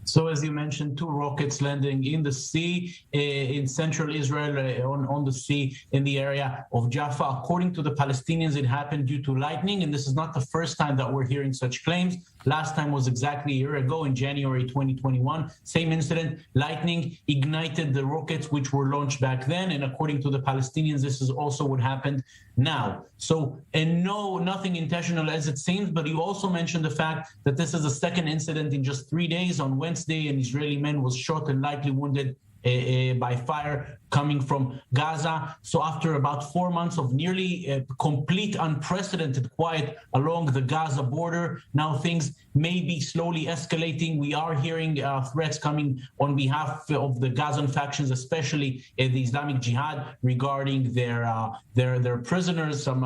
So as you mentioned, 2 rockets landing in the sea, in central Israel, on the sea in the area of Jaffa. According to the Palestinians, it happened due to lightning, and this is not the first time that we're hearing such claims. Last time was exactly a year ago in January 2021. Same incident, lightning ignited the rockets which were launched back then, and according to the Palestinians, this is also what happened now. So, and no, nothing intentional as it seems, but you also mentioned the fact that this is the second incident in just 3 days. On Wednesday, an Israeli man was shot and likely wounded by fire coming from Gaza. So after about 4 months of nearly complete unprecedented quiet along the Gaza border, now things may be slowly escalating. We are hearing threats coming on behalf of the Gazan factions, especially the Islamic Jihad, regarding their prisoners, some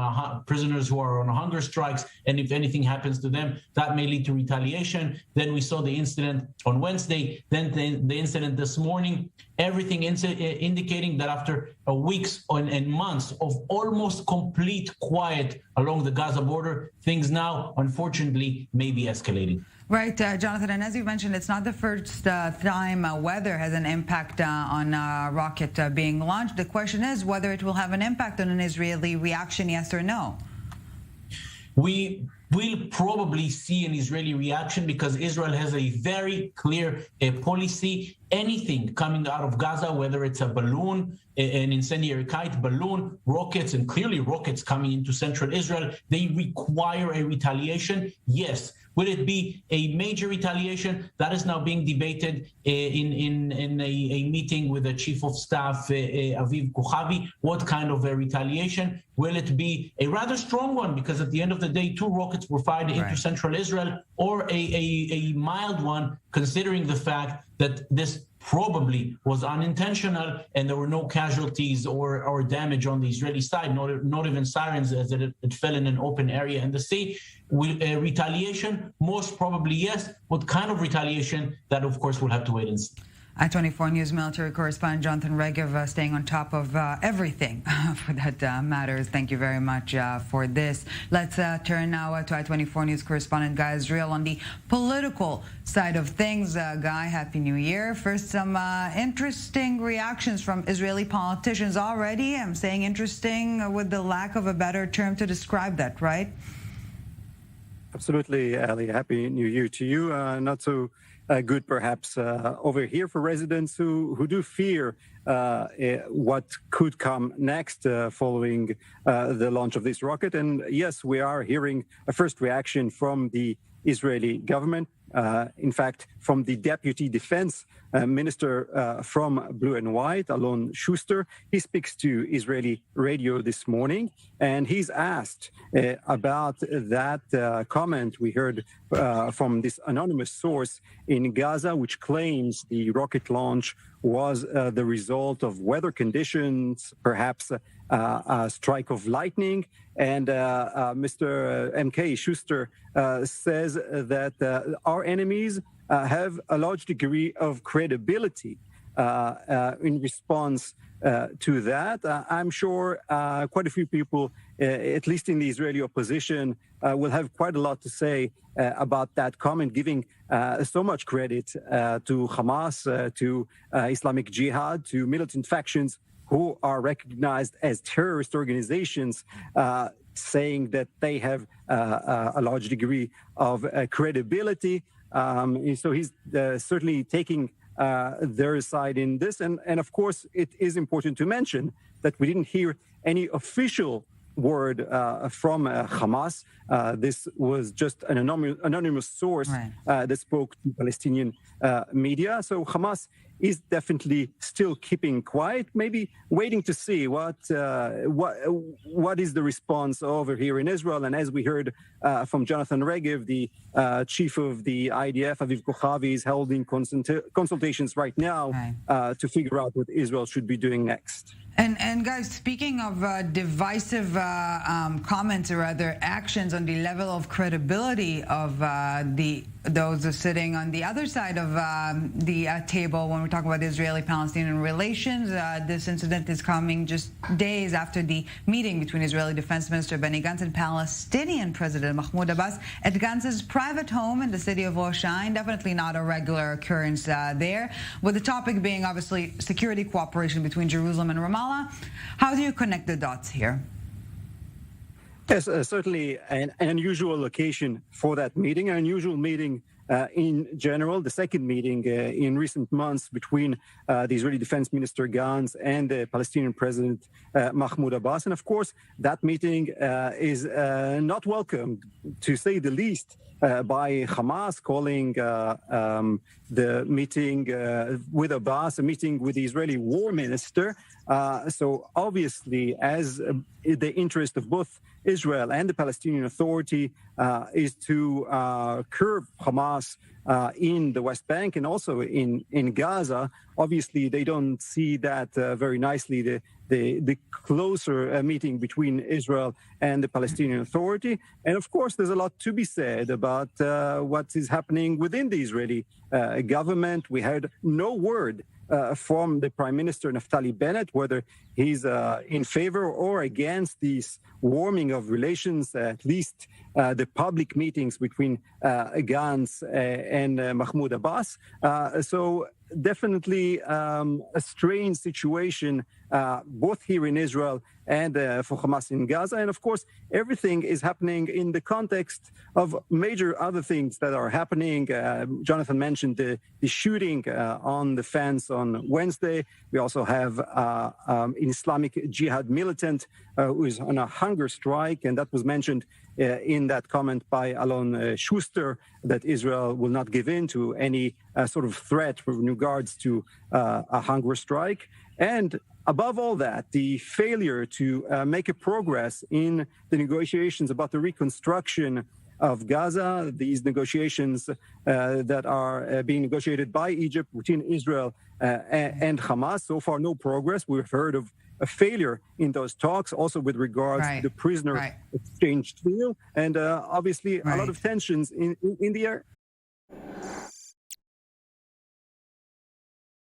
prisoners who are on hunger strikes. And if anything happens to them, that may lead to retaliation. Then we saw the incident on Wednesday, then the incident this morning. Everything indicating that after weeks and months of almost complete quiet along the Gaza border, things now, unfortunately, may be escalating. Right, Jonathan, and as you mentioned, it's not the first time weather has an impact on a rocket being launched. The question is whether it will have an impact on an Israeli reaction, yes or no. We will probably see an Israeli reaction because Israel has a very clear policy. Anything coming out of Gaza, whether it's a balloon, an incendiary kite, balloon, rockets, and clearly rockets coming into central Israel, they require a retaliation. Yes. Will it be a major retaliation? That is now being debated in a meeting with the Chief of Staff, Aviv Kochavi. What kind of a retaliation? Will it be a rather strong one? Because at the end of the day, 2 rockets were fired into central Israel, or a mild one, considering the fact that this probably was unintentional and there were no casualties or damage on the Israeli side, not even sirens, as it fell in an open area in the sea. Retaliation, most probably yes. What kind of retaliation? That, of course, we'll have to wait and see. I-24 News military correspondent Jonathan Regev staying on top of everything for that matters. Thank you very much for this. Let's turn now to I-24 News correspondent Guy Israel on the political side of things. Guy, Happy New Year. First, some interesting reactions from Israeli politicians already. I'm saying interesting with the lack of a better term to describe that, right? Absolutely, Ali. Happy New Year to you. Not so good, perhaps, over here for residents who do fear what could come next following the launch of this rocket. And yes, we are hearing a first reaction from the Israeli government. In fact, from the Deputy Defense Minister from Blue and White, Alon Schuster. He speaks to Israeli radio this morning, and he's asked about that comment we heard from this anonymous source in Gaza, which claims the rocket launch was the result of weather conditions, perhaps a strike of lightning. And Mr. MK Schuster says that our enemies have a large degree of credibility in response to that. I'm sure quite a few people, at least in the Israeli opposition, will have quite a lot to say about that comment, giving so much credit to Hamas, to Islamic Jihad, to militant factions who are recognized as terrorist organizations, saying that they have a large degree of credibility. So he's certainly taking their side in this. And of course, it is important to mention that we didn't hear any official word from Hamas. This was just an anonymous source that spoke to Palestinian media. So Hamas is definitely still keeping quiet, maybe waiting to see what is the response over here in Israel. And as we heard from Jonathan Regev, the chief of the IDF, Aviv Kochavi, is holding consultations right now to figure out what Israel should be doing next. And guys, speaking of divisive comments or other actions on the level of credibility of the those are sitting on the other side of the table when we're talking about Israeli-Palestinian relations. This incident is coming just days after the meeting between Israeli Defense Minister Benny Gantz and Palestinian President Mahmoud Abbas at Gantz's private home in the city of Rosh Hashanah. Definitely not a regular occurrence there, with the topic being obviously security cooperation between Jerusalem and Ramallah. How do you connect the dots here? Yes, certainly an unusual location for that meeting, an unusual meeting in general, the second meeting in recent months between the Israeli Defense Minister Gantz and the Palestinian President Mahmoud Abbas. And of course, that meeting is not welcomed, to say the least, by Hamas, calling the meeting with Abbas a meeting with the Israeli war minister. So obviously, as the interest of both Israel and the Palestinian Authority is to curb Hamas in the West Bank and also in Gaza. Obviously, they don't see that very nicely, the closer meeting between Israel and the Palestinian Authority. And of course, there's a lot to be said about what is happening within the Israeli government. We heard no word from the Prime Minister Naftali Bennett, whether he's in favor or against this warming of relations, at least the public meetings between Gantz and Mahmoud Abbas. So definitely a strange situation, both here in Israel and for Hamas in Gaza. And of course, everything is happening in the context of major other things that are happening. Jonathan mentioned the shooting on the fence on Wednesday. We also have an Islamic Jihad militant who is on a hunger strike, and that was mentioned in that comment by Alon Schuster, that Israel will not give in to any sort of threat in regards to a hunger strike. And above all that, the failure to make a progress in the negotiations about the reconstruction of Gaza, these negotiations that are being negotiated by Egypt between Israel and Hamas. So far, no progress. We've heard of a failure in those talks, also with regards to the prisoner exchange deal, and obviously a lot of tensions in the air.